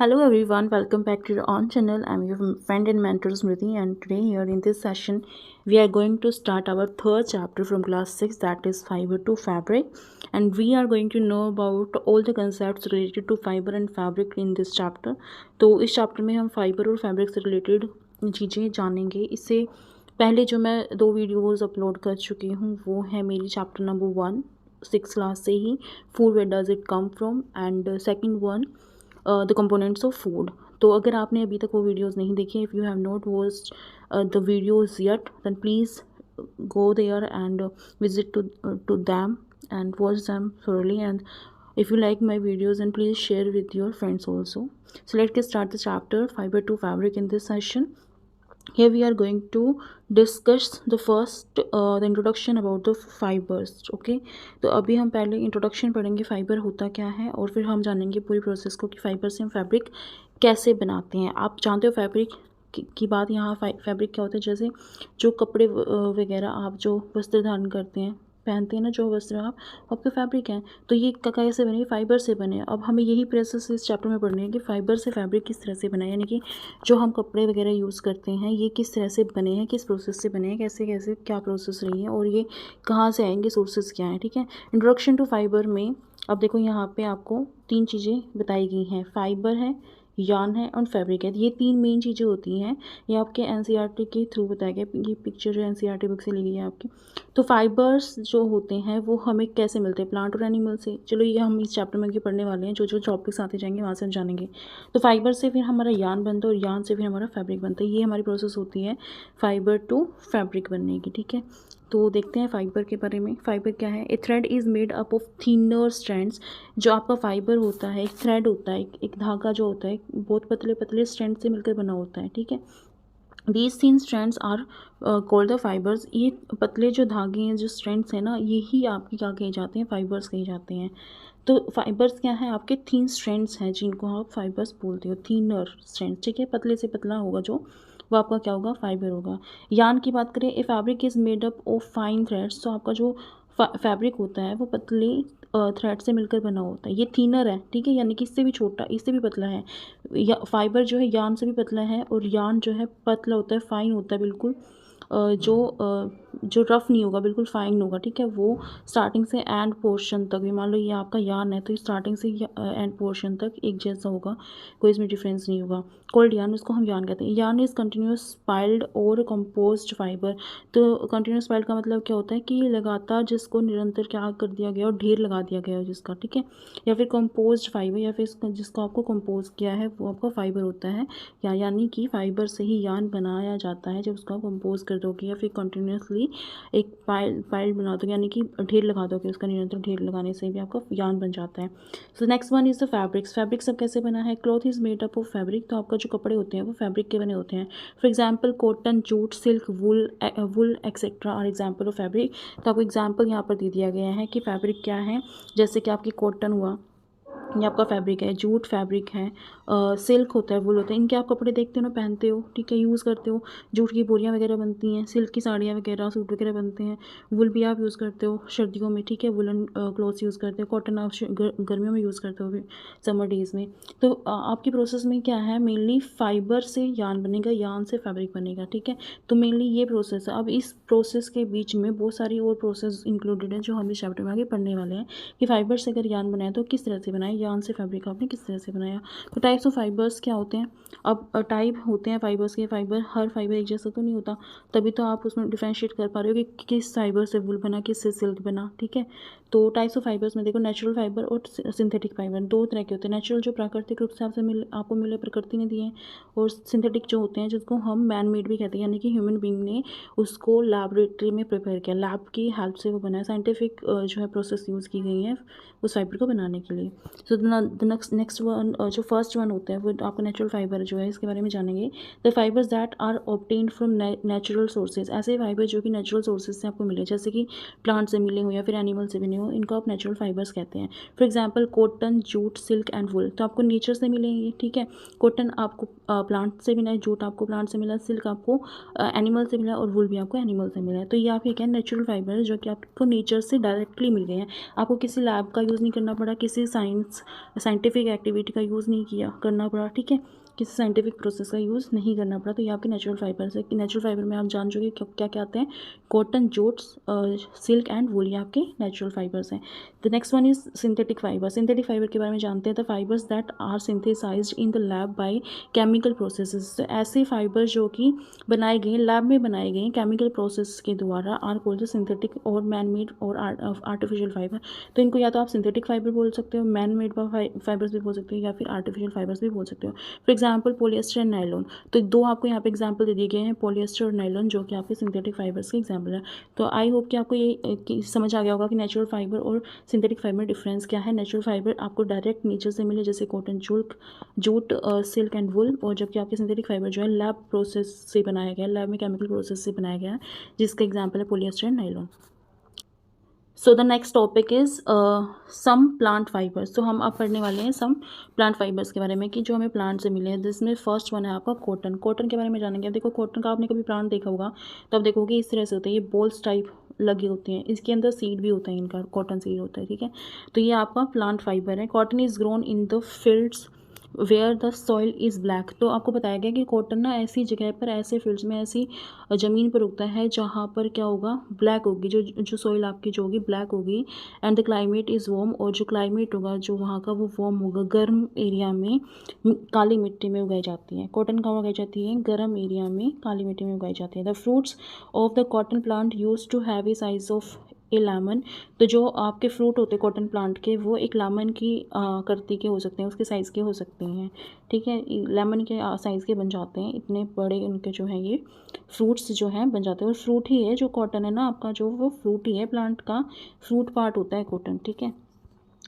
Hello everyone, welcome back to your own channel. I'm your friend and mentor Smriti, and today here in this session we are going to start our third chapter from class 6, that is fiber to fabric, and we are going to know about all the concepts related to fiber and fabric in this chapter. तो इस chapter में हम fibre और fabric से related चीज़ें जानेंगे। इससे पहले जो मैं 2 वीडियोज़ अपलोड कर चुकी हूँ वो है मेरी चैप्टर नंबर 1 6 क्लास से ही, food where does it come from, and second one the components of food. तो अगर आपने अभी तक वो वीडियोज़ नहीं देखी, if you have not watched the videos yet, then please go there and visit to them and watch them thoroughly, and if you like my videos, and please share with your friends also. So let's get start the chapter fiber to fabric in this session. Here we are going to discuss the first the introduction about the fibers. Okay, तो अभी हम पहले introduction पढ़ेंगे, fibre होता क्या है, और फिर हम जानेंगे पूरी प्रोसेस को कि फाइबर से हम फैब्रिक कैसे बनाते हैं। आप जानते हो फैब्रिक की बात, यहाँ फैब्रिक क्या होता है, जैसे जो कपड़े वगैरह आप जो वस्त्र धारण करते हैं, पहनते हैं ना, जो वस्त्र आप आपके फैब्रिक हैं, तो ये कैसे बने, फाइबर से बने। अब हमें यही प्रोसेस इस चैप्टर में पढ़नी है कि फाइबर से फैब्रिक किस तरह से बना है, यानी कि जो हम कपड़े वगैरह यूज़ करते हैं ये किस तरह से बने हैं, किस प्रोसेस से बने हैं, कैसे कैसे क्या प्रोसेस रही है, और ये कहाँ से आएंगे, सोर्सेज क्या हैं। ठीक है, इंट्रोडक्शन टू फाइबर में अब देखो यहाँ पे आपको 3 चीज़ें बताई गई हैं, फाइबर है, यार्न है और फैब्रिक है। ये 3 मेन चीज़ें होती हैं, ये आपके एनसीईआरटी के थ्रू बताया गया। ये पिक्चर जो एनसीईआरटी बुक से ली गई है आपकी। तो फाइबर्स जो होते हैं वो हमें कैसे मिलते हैं, प्लांट और एनिमल से। चलो ये हम इस चैप्टर में आगे पढ़ने वाले हैं, जो जो टॉपिक्स आते जाएंगे वहाँ से हम जानेंगे। तो फाइबर से फिर हमारा यार्न बनता है और यार्न से फिर हमारा फैब्रिक बनता है। ये हमारी प्रोसेस होती है फाइबर टू फैब्रिक बनने की। ठीक है, तो देखते हैं फाइबर के बारे में। फाइबर क्या है, a thread is made up of thinner strands. जो आपका फाइबर होता है, एक थ्रेड होता है, एक धागा जो होता है, बहुत पतले पतले स्ट्रैंड से मिलकर बना होता है। ठीक है, these thin strands are called the fibres. ये पतले जो धागे हैं, जो स्ट्रैंड्स हैं ना, यही आपके क्या कहे जाते हैं, फाइबर्स कहे जाते हैं। तो फाइबर्स क्या है, आपके थिन स्ट्रैंड्स हैं जिनको आप फाइबर्स बोलते हो, थिनर स्ट्रैंड्स। ठीक है, पतले से पतला होगा जो, वो आपका क्या होगा, फाइबर होगा। यार्न की बात करें, ए fabric is made up of fine threads. तो आपका जो फैब्रिक होता है वो पतले थ्रेड से मिलकर बना होता है। ये थिनर है, ठीक है, यानी कि इससे भी छोटा, इससे भी पतला है। या फाइबर जो है यार्न से भी पतला है, और यार्न जो है पतला होता है, फाइन होता है बिल्कुल, जो रफ़ नहीं होगा, बिल्कुल फाइन होगा। ठीक है, वो स्टार्टिंग से एंड पोर्शन तक भी, मान लो ये आपका यार्न है तो स्टार्टिंग से एंड पोर्शन तक एक जैसा होगा, कोई इसमें डिफरेंस नहीं होगा। कोल्ड यार्न, उसको हम यार्न कहते हैं। यार्न इज़ कंटिन्यूस स्पाइल्ड और कंपोज्ड फाइबर। तो कंटिन्यूस स्पाइल्ड का मतलब क्या होता है कि लगातार जिसको निरंतर क्या कर दिया गया और ढेर लगा दिया गया है जिसका। ठीक है, या फिर कंपोज्ड फाइबर, या फिर जिसको आपको कंपोज किया है वो आपका फाइबर होता है। यानी कि फाइबर से ही यार्न बनाया जाता है जब उसको आप कंपोज कर दोगे, या फिर कंटिन्यूसली एक पाइल बना दोगे, यानी कि ढेर लगा दोगे, उसका निरंतर ढेर लगाने से भी आपका यार्न बन जाता है। So next one is the fabrics. Fabric सब कैसे बना है, cloth is made up of fabric. तो आपका जो कपड़े होते हैं वो फैब्रिक के बने होते हैं। For example cotton, jute, silk, wool etcetera are example of fabric. तो आपको एग्जाम्पल यहाँ पर दे दिया गया है कि फैब्रिक क्या है, जैसे कि आपकी कॉटन हुआ, ये आपका फैब्रिक है, जूट फैब्रिक है, सिल्क होता है, वुल होता है। इनके आप कपड़े देखते हो ना, पहनते हो, ठीक है, यूज़ करते हो। जूट की बोरियां वगैरह बनती हैं, सिल्क की साड़ियाँ वगैरह, सूट वगैरह बनते हैं। वुल भी आप यूज़ करते हो सर्दियों में, ठीक है, वुलन क्लॉथ्स यूज़ करते हो। कॉटन आप गर्मियों में यूज़ करते हो, समर डेज़ में। तो आपकी प्रोसेस में क्या है, मेनली फाइबर से यार्न बनेगा, यार्न से फैब्रिक बनेगा। ठीक है, तो मेनली ये प्रोसेस है। अब इस प्रोसेस के बीच में बहुत सारी और प्रोसेस इंक्लूडेड हैं जो हम इस चैप्टर में आगे पढ़ने वाले हैं, कि फाइबर से अगर यार्न बनाया तो किस तरह से बनाया, यार्न से फैब्रिक आपने किस तरह से बनाया। तो टाइप्स ऑफ फाइबर्स क्या होते हैं, अब टाइप होते हैं फाइबर्स के। फाइबर, हर फाइबर एक जैसा तो नहीं होता, तभी तो आप उसमें डिफ्रेंशिएट कर पा रहे हो कि किस फाइबर से वुल बना, किस से सिल्क बना। ठीक है, तो टाइप्स ऑफ फाइबर्स में देखो, नेचुरल फाइबर और सिंथेटिक फाइबर, 2 तरह के होते हैं। नेचुरल जो प्राकृतिक रूप से आपको मिले, प्रकृति ने दिए हैं, और सिंथेटिक जो होते हैं जिसको हम मैन मेड भी कहते हैं, यानी कि ह्यूमन बींग ने उसको लैबोरेटरी में प्रिपेयर किया, लैब की हेल्प से वो बना है, साइंटिफिक जो है प्रोसेस यूज़ की गई है उस फाइबर को बनाने के लिए। सो द नेक्स्ट वन, जो फर्स्ट वन होता है वो आपका नेचुरल फाइबर जो है, इसके बारे में जानेंगे। The fibres that are obtained from natural sources. ऐसे फाइबर जो कि नेचुरल सोर्सेज से आपको मिले, जैसे कि प्लांट से मिले हो या फिर एनिमल से मिले हो, इनको आप नेचुरल फाइबर्स कहते हैं। For example cotton, jute, silk and wool. तो आपको नेचर से मिलेंगे, ठीक है, कॉटन आपको प्लांट से मिला है, जूट आपको प्लांट से मिला, सिल्क आपको एनिमल से मिला, और वुल भी आपको एनिमल से मिला है। तो ये आपके क्या नेचुरल फाइबर है जो कि आपको नेचर से डायरेक्टली मिल गए हैं, आपको किसी लैब का यूज़ नहीं करना पड़ा, किसी साइंस साइंटिफिक एक्टिविटी का यूज़ नहीं किया करना पड़ा, ठीक है, किसी साइंटिफिक प्रोसेस का यूज़ नहीं करना पड़ा। तो ये आपके नेचुरल फाइबर्स है कि नेचुरल फाइबर में आप जान चुके क्या क्या आते हैं, cotton, jutes, silk and wool, ये आपके नेचुरल फाइबर्स हैं। The next one is synthetic fibre. Synthetic fibre के बारे में जानते हैं, the fibres that are synthesised in the lab by chemical processes. तो ऐसे फाइबर जो कि बनाए गए लैब में बनाए गए केमिकल प्रोसेस के द्वारा आर कॉल्ड सिंथेटिक और मैन मेड और आर्टिफिशियल फाइबर। तो इनको या तो आप सिंथेटिक फाइबर बोल सकते हो, मैन मेड फाइबर्स भी बोल सकते हो, या फिर आर्टिफिशियल फाइबर्स भी बोल सकते हो। For example polyester and nylon. तो दो आपको यहाँ पे एग्जाम्पल दे दिए गए हैं, पॉलिएस्टर और नायलॉन, जो कि आपके सिंथेटिक फाइबर्स के एग्जाम्पल है। तो आई होप कि आपको ये समझ आ गया होगा कि नेचुरल फाइबर और सिंथेटिक फाइबर डिफरेंस क्या है। नेचुरल फाइबर आपको डायरेक्ट नेचर से मिले, जैसे कॉटन, जूट, सिल्क एंड वुल, और जबकि आपके सिंथेटिक फाइबर जो है लैब प्रोसेस से बनाया गया है, लैब में केमिकल प्रोसेस से बनाया गया है, जिसका एग्जाम्पल है polyester and nylon. So the next topic is some plant fibres. तो हम अब पढ़ने वाले हैं सम प्लांट फाइबर्स के बारे में कि जो हमें प्लांट से मिले हैं, जिसमें फर्स्ट वन है आपका कॉटन। कॉटन के बारे में जानेंगे। अब देखो कॉटन का आपने कभी प्लांट देखा होगा तो आप देखोगे इस तरह से होता है, ये बॉल्स टाइप लगे होते हैं, इसके अंदर सीड भी होता है, इनका कॉटन सीड होता है, ठीक है। तो ये आपका प्लांट फाइबर है। Cotton is grown in the fields where the soil is black. तो आपको बताया गया कि कॉटन ना ऐसी जगह पर, ऐसे फील्ड्स में, ऐसी ज़मीन पर उगता है जहाँ पर क्या होगा, ब्लैक होगी, जो सॉइल आपकी जो होगी ब्लैक होगी। And the climate is warm, और जो क्लाइमेट होगा जो वहाँ का वो वार्म होगा, गर्म एरिया में काली मिट्टी में उगाई जाती है। कॉटन कहाँ उगाई जाती है, गर्म एरिया में काली मिट्टी में उगाई जाती है। The fruits of the cotton plant use to have a size of a lemon. तो जो आपके फ्रूट होते हैं कॉटन प्लांट के, वो एक लेमन की करती के हो सकते हैं, उसके साइज़ के हो सकते हैं, ठीक है, लेमन के साइज़ के बन जाते हैं, इतने बड़े उनके जो हैं ये फ्रूट्स जो हैं बन जाते हैं। और फ्रूट ही है जो कॉटन है ना आपका, जो वो फ्रूट ही है, प्लांट का फ्रूट पार्ट होता है कॉटन, ठीक है।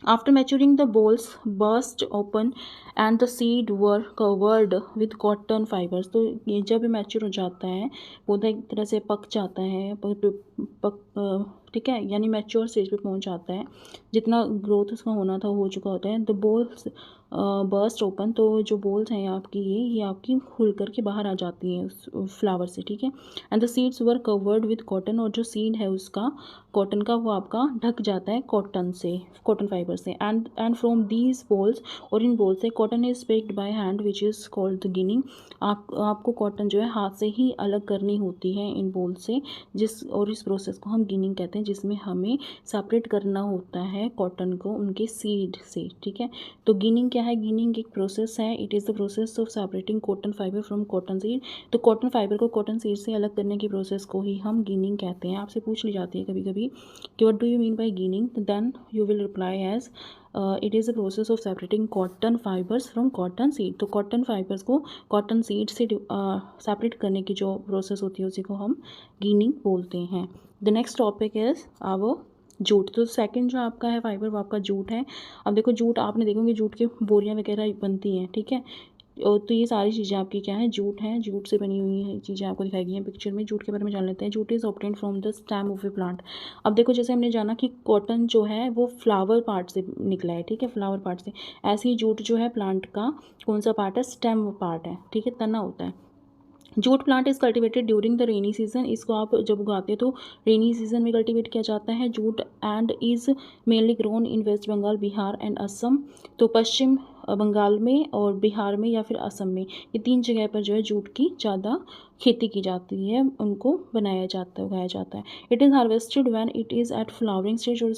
After maturing, the bolls burst open and the seed were covered with cotton fibers। तो ये जब मैच्योर हो जाता है, पौधा एक तरह से पक जाता है, ठीक है, यानी मैच्योर स्टेज पे पहुंच जाता है, जितना ग्रोथ उसका होना था हो चुका होता है। द बोल्स बर्स्ट ओपन, तो जो बोल्स हैं आपकी ये आपकी खुल करके बाहर आ जाती हैं उस फ्लावर से, ठीक है। And the seeds were covered with cotton, और जो सीड है उसका कॉटन का वो आपका ढक जाता है कॉटन से, कॉटन फाइबर से। एंड फ्रॉम दीज बोल्स, और इन बोल्स से cotton is picked by hand which is called the ginning. आपको कॉटन जो है हाथ से ही अलग करनी होती है इन बोल से, और इस प्रोसेस को हम गिनिंग कहते हैं, जिसमें हमें सेपरेट करना होता है कॉटन को उनके सीड से, ठीक है। तो गिनिंग क्या है, गिनिंग एक प्रोसेस है, it is the process of separating cotton fibre from cotton seed. तो कॉटन फाइबर को कॉटन सीड से अलग करने की प्रोसेस को ही हम गिनिंग कहते हैं। आपसे पूछ ली जाती है कभी कभी कि what do you mean by ginning, then you will reply as it is the process of separating cotton fibres from cotton seed. तो कॉटन फाइबर्स को कॉटन सीड से सेपरेट करने की जो प्रोसेस होती है उसी को हम गिनिंग बोलते हैं। The next topic is our jute. तो सेकंड जो आपका है फाइबर वो आपका जूट है। अब देखो जूट आपने देखोगे जूट की बोरियां वगैरह बनती हैं, ठीक है। तो ये सारी चीज़ें आपकी क्या है, जूट हैं, जूट से बनी हुई है चीज़ें आपको दिखाई गई हैं पिक्चर में। जूट के बारे में जान लेते हैं। Jute is obtained from the stem of A plant. अब देखो जैसे हमने जाना कि कॉटन जो है वो फ्लावर पार्ट से निकला है, ठीक है, फ्लावर पार्ट से। ऐसे ही जूट जो है प्लांट का कौन सा पार्ट है, स्टेम पार्ट है, ठीक है, तना होता है। Jute plant is cultivated during the rainy season. इसको आप जब उगाते हैं तो रेनी सीजन में कल्टिवेट किया जाता है jute. And is mainly grown in West Bengal, Bihar and Assam. तो पश्चिम बंगाल में और बिहार में या फिर असम में, ये तीन जगह पर जो है जूट की ज़्यादा खेती की जाती है, उनको बनाया जाता है, उगाया जाता है। It is harvested when it is at flowering stage. और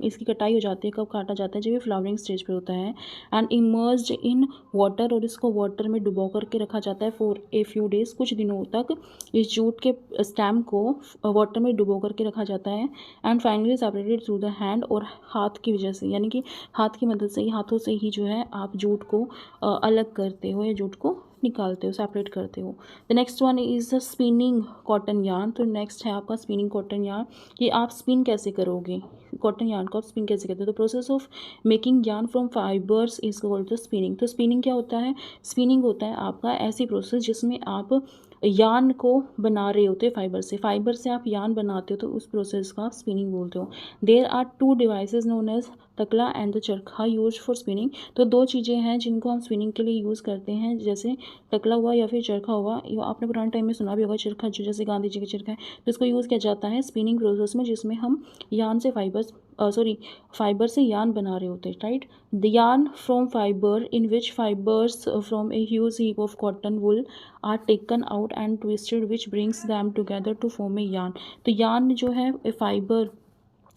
इसकी कटाई हो जाती है, कब काटा जाता है, जब ये फ्लावरिंग स्टेज पे होता है। एंड इमर्ज्ड इन वाटर, और इसको वाटर में डुबो करके रखा जाता है फॉर ए फ्यू डेज, कुछ दिनों तक इस जूट के स्टेम को वाटर में डुबो करके रखा जाता है। And finally separated through the hand, और हाथ की वजह से, यानी कि हाथ की मदद से ही, हाथों से ही जो है आप जूट को अलग करते हो या जूट को निकालते हो, सेपरेट करते हो। The next one is spinning cotton yarn. तो नेक्स्ट है आपका स्पिनिंग कॉटन यार्न। कि आप स्पिन कैसे करोगे कॉटन यार्न को, आप स्पिन कैसे करते हो। तो process of making yarn from fibres is called the spinning. तो स्पिनिंग क्या होता है, स्पिनिंग होता है आपका ऐसी प्रोसेस जिसमें आप यार्न को बना रहे होते हैं फाइबर से आप यार्न बनाते हो, तो उस प्रोसेस का आप स्पिनिंग बोलते हो। There are two devices known as takla and the charkha use for spinning. तो दो चीज़ें हैं जिनको हम स्पिनिंग के लिए यूज़ करते हैं, जैसे टकला हुआ या फिर चरखा हुआ। ये आपने पुराने टाइम में सुना भी होगा, चरखा जो जैसे गांधी जी का चरखा है, तो इसको यूज़ किया जाता है स्पिनिंग प्रोसेस में, जिसमें हम यान से फाइबर से यान बना रहे होते हैं, right. The yarn from fibre in which fibres from a huge heap of cotton wool are taken out and twisted which brings them together to form a yarn. तो यान जो है फाइबर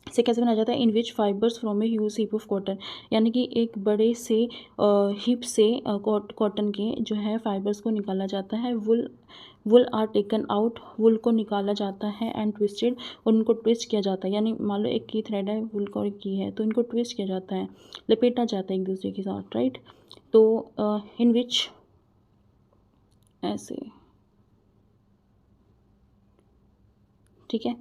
से कैसे बनाया जाता है, in which fibres from a huge heap of cotton, यानी कि एक बड़े से हिप से कॉटन के जो है फाइबर्स को निकाला जाता है। वुल आर टेकन आउट, वुल को निकाला जाता है, एंड ट्विस्टेड, उनको ट्विस्ट किया जाता है। यानी मान लो एक की थ्रेड है, वुल का एक की है, तो इनको ट्विस्ट किया जाता है, लपेटा जाता है एक दूसरे के साथ, राइट। तो इन विच ऐसे, ठीक है।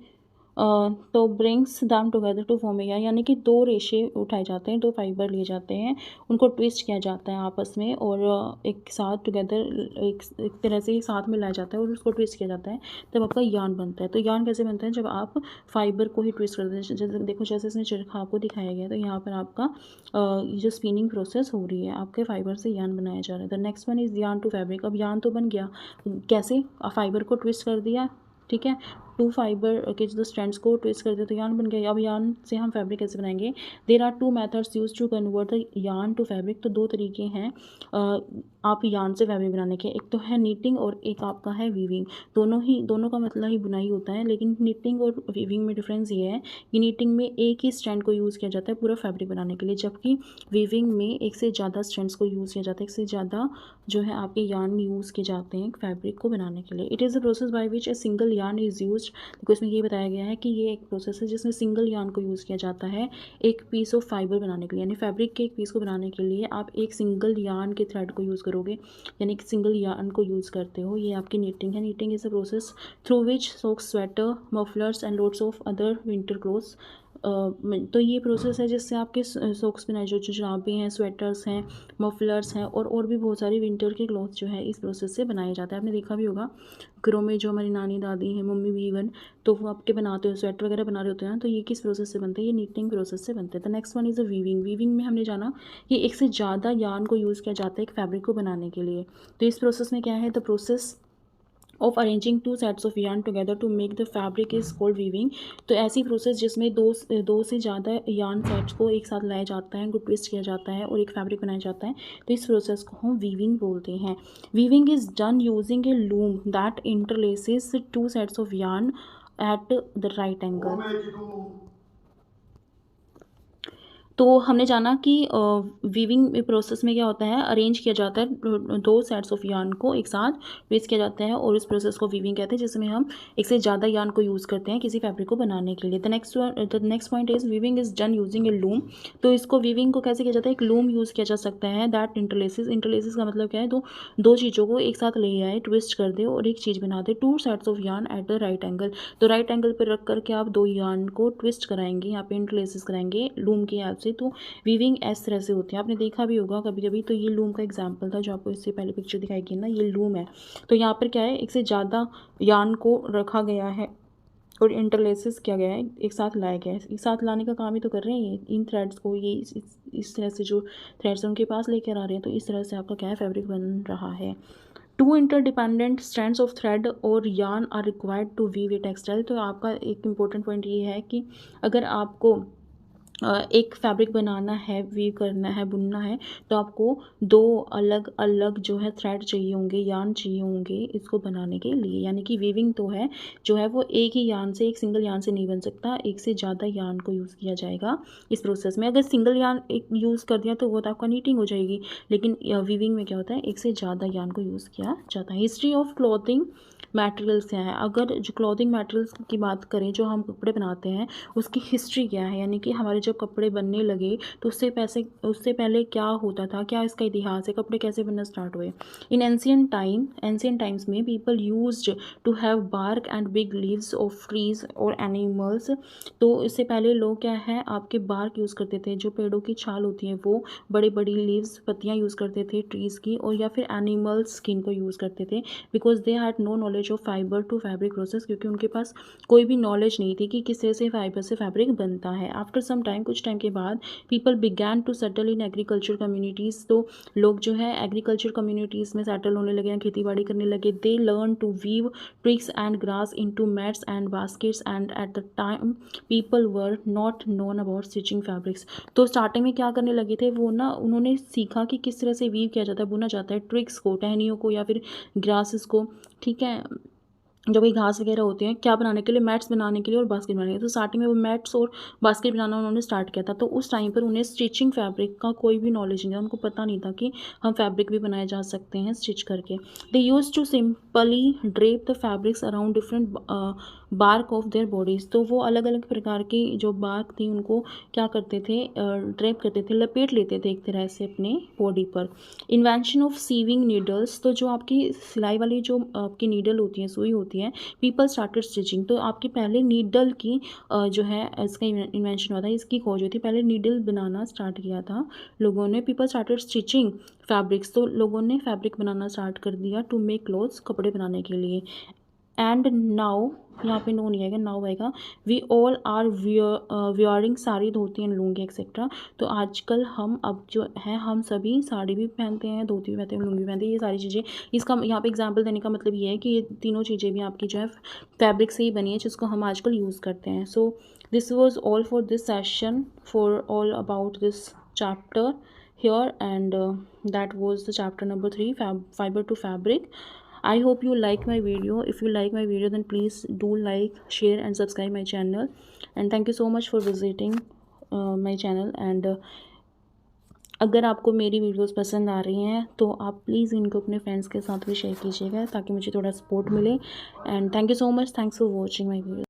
तो ब्रिंग्स दाम टुगेदर टू फॉर्म ए यान, यानी कि दो रेशे उठाए जाते हैं, दो फाइबर लिए जाते हैं, उनको ट्विस्ट किया जाता है आपस में, और एक साथ टुगेदर एक तरह से साथ में लाया जाता है और उसको ट्विस्ट किया जाता है, तब आपका यान बनता है। तो यान कैसे बनता है, जब आप फाइबर को ही ट्विस्ट करते हैं। जैसे देखो, जैसे इसमें चरखा आपको दिखाया गया, तो यहाँ पर आपका जो स्पिनिंग प्रोसेस हो रही है, आपके फाइबर से यान बनाया जा रहा है। द नेक्स्ट वन इज़ यान टू फैब्रिक। अब यान तो बन गया, कैसे, फाइबर को ट्विस्ट कर दिया, ठीक है, टू फाइबर के जो स्ट्रैंड्स को ट्विस्ट कर दे तो यान बन गया। अब यान से हम फैब्रिक कैसे बनाएंगे, there are two methods use to convert the yarn to fabric. तो दो तरीके हैं आप यान से फैब्रिक बनाने के, एक तो है नीटिंग और एक आपका है वीविंग। दोनों का मतलब ही बुनाई होता है, लेकिन नीटिंग और वीविंग में डिफरेंस ये है कि नीटिंग में एक ही स्ट्रैंड को यूज़ किया जाता है पूरा फैब्रिक बनाने के लिए, जबकि वीविंग में एक से ज़्यादा स्ट्रैंड्स को यूज़ किया जाता है, एक से ज़्यादा जो है आपके यान यूज़ किए जाते हैं फैब्रिक को बनाने के लिए। It is a process by which a single यान इज़ यूज। देखो, इसमें ये बताया गया है कि ये एक प्रोसेस है जिसमें सिंगल यान को यूज़ किया जाता है एक पीस ऑफ फाइबर बनाने के लिए, यानी फैब्रिक के एक पीस को बनाने के लिए आप एक सिंगल यान के थ्रेड को यूज़ करोगे, यानी कि सिंगल यान को यूज़ करते हो। ये आपकी नीटिंग है। Knitting is a process through which socks, sweater, mufflers and loads of other winter clothes. तो ये प्रोसेस है जिससे आपके सॉक्स बनाए, जो जुराबें हैं, स्वेटर्स हैं, मफलर्स हैं, और भी बहुत सारी विंटर के क्लॉथ जो है इस प्रोसेस से बनाया जाता है। आपने देखा भी होगा घरों में जो हमारी नानी दादी हैं, मम्मी भी इवन, तो वो आपके बनाते हो, स्वेटर वगैरह बना रहे होते हैं ना, तो ये किस प्रोसेस से बनते हैं, ये नीटिंग प्रोसेस से बनते हैं। The next one is a weaving. Weaving में हमने जाना कि एक से ज़्यादा यान को यूज़ किया जाता है एक फैब्रिक को बनाने के लिए। तो इस प्रोसेस में क्या है, the process of arranging two sets of yarn together to make the fabric is called weaving. तो ऐसी प्रोसेस जिसमें दो से ज़्यादा यान सेट्स को एक साथ लाया जाता है, उनको ट्विस्ट किया जाता है और एक फैब्रिक बनाया जाता है, तो इस प्रोसेस को हम वीविंग बोलते हैं। Weaving is done using a loom that interlaces two sets of yarn at the right angle. तो हमने जाना कि वीविंग प्रोसेस में क्या होता है, अरेंज किया जाता है दो सेट्स ऑफ यान को एक साथ ट्विस्ट किया जाता है, और इस प्रोसेस को वीविंग कहते हैं, जिसमें हम एक से ज़्यादा यान को यूज़ करते हैं किसी फैब्रिक को बनाने के लिए। The next point is weaving is done using a loom. तो इसको वीविंग को कैसे किया जाता है, एक लूम यूज़ किया जा सकता है दैट इंटरलेसेस। इंटरलेसेस का मतलब क्या है, तो दो चीज़ों को एक साथ ले आए, ट्विस्ट कर दे और एक चीज़ बना दे, to sets of yarn at the right angle. तो राइट एंगल पर रख करके आप दो यान को ट्विस्ट कराएंगे, यहाँ पे इंटरलेसेस कराएंगे लूम की हेल्प से। तो वीविंग इस तरह से होती है, आपने देखा भी होगा कभी कभी। तो ये लूम का एग्जांपल था जो आपको इससे पहले पिक्चर दिखाई गई ना, ये लूम है। तो यहाँ पर क्या है, एक से ज़्यादा यान को रखा गया है और इंटरलेसेस किया गया है, एक साथ लाया गया है। एक साथ लाने का काम ही तो कर रहे हैं ये, इन थ्रेड्स को ये इस तरह से जो थ्रेड्स उनके पास लेकर आ रहे हैं, तो इस तरह से आपका क्या है, फैब्रिक बन रहा है। Two interdependent strands of thread और yarn are required to weave a textile. तो आपका एक इम्पोर्टेंट पॉइंट ये है कि अगर आपको एक फैब्रिक बनाना है, वीव करना है, बुनना है, तो आपको दो अलग अलग जो है थ्रेड चाहिए होंगे, यार्न चाहिए होंगे इसको बनाने के लिए। यानी कि वीविंग तो है जो है वो एक ही यार्न से, एक सिंगल यार्न से नहीं बन सकता, एक से ज़्यादा यार्न को यूज़ किया जाएगा इस प्रोसेस में। अगर सिंगल यार्न एक यूज़ कर दिया तो वो तो आपका नीटिंग हो जाएगी, लेकिन वीविंग में क्या होता है, एक से ज़्यादा यार्न को यूज़ किया जाता है। हिस्ट्री ऑफ क्लॉथिंग मटेरियल्स क्या है, अगर जो क्लॉथिंग मटेरियल्स की बात करें, जो हम कपड़े बनाते हैं उसकी हिस्ट्री क्या है, यानी कि हमारे जब कपड़े बनने लगे तो उससे पहले क्या होता था, क्या इसका इतिहास है, कपड़े कैसे बनना स्टार्ट हुए। इन एंशियंट टाइम्स में people used to have bark and big leaves of trees और एनिमल्स। तो इससे पहले लोग क्या है, आपके बार्क यूज़ करते थे, जो पेड़ों की छाल होती है वो, बड़ी बड़ी लीव्स, पत्तियाँ यूज़ करते थे ट्रीज़ की, और या फिर एनिमल्स स्किन को यूज़ करते थे, because they had no knowledge knowledge of fibre to fabric process, क्योंकि उनके पास कोई भी नॉलेज नहीं थी कि किस तरह से फाइबर से फैब्रिक बनता है। आफ्टर सम टाइम, कुछ टाइम के बाद, people began to settle in agriculture communities, तो लोग जो है एग्रीकल्चर कम्युनिटीज़ में सेटल होने लगे हैं, खेती बाड़ी करने लगे। They learn to weave tricks and grass into mats and baskets, and at the time people were not known about stitching fabrics. तो स्टार्टिंग में क्या करने लगे थे वो ना, उन्होंने सीखा कि किस तरह से वीव किया जाता है, बुना जाता है ट्रिक्स को, टहनियों को या फिर ग्रासेस को, ठीक है, जो भी घास वगैरह होते हैं, क्या बनाने के लिए, मैट्स बनाने के लिए और बास्केट बनाने के लिए। तो स्टार्टिंग में वो मैट्स और बास्केट बनाना उन्होंने स्टार्ट किया था। तो उस टाइम पर उन्हें स्टिचिंग फैब्रिक का कोई भी नॉलेज नहीं था, उनको पता नहीं था कि हम फैब्रिक भी बनाए जा सकते हैं स्टिच करके। They use to simply drape the fabrics around different bark of their bodies. तो वो अलग अलग प्रकार की जो बार्क थी उनको क्या करते थे, ड्रेप करते थे, लपेट लेते थे एक तरह से अपने बॉडी पर। इन्वेंशन ऑफ सीविंग नीडल्स, तो जो आपकी सिलाई वाली जो आपकी नीडल होती है, सुई होती है, पीपल स्टार्टेड स्टिचिंग। तो आपकी पहले नीडल की जो है इसका इन्वेंशन हुआ था, इसकी खोज हुई थी, पहले नीडल बनाना स्टार्ट किया था लोगों ने। पीपल स्टार्टेड स्टिचिंग फैब्रिक्स, तो लोगों ने फैब्रिक बनाना स्टार्ट कर दिया टू मेक क्लोथ्स, कपड़े बनाने के लिए। एंड नाउ, यहाँ पे नो नहीं आएगा, नाउ आएगा। We all are wearing sari, dhoti and lungi etcetera. तो आजकल हम अब जो है हम सभी साड़ी भी पहनते हैं, धोती भी पहनते हैं, लुंगी भी पहनते हैं, ये सारी चीज़ें। इसका यहाँ पे एग्जांपल देने का मतलब ये है कि ये तीनों चीज़ें भी आपकी जो है फैब्रिक से ही बनी है, जिसको हम आजकल यूज़ करते हैं। So this was all for this session, for all about this chapter here, and that was the chapter number 3, fiber to fabric. I hope you like my video. If you like my video, then please do like, share and subscribe my channel. And thank you so much for visiting my channel. And अगर आपको मेरी videos पसंद आ रही हैं तो आप please इनको अपने फ्रेंड्स के साथ भी शेयर कीजिएगा, ताकि मुझे थोड़ा सपोर्ट मिले। And thank you so much, thanks for watching my video.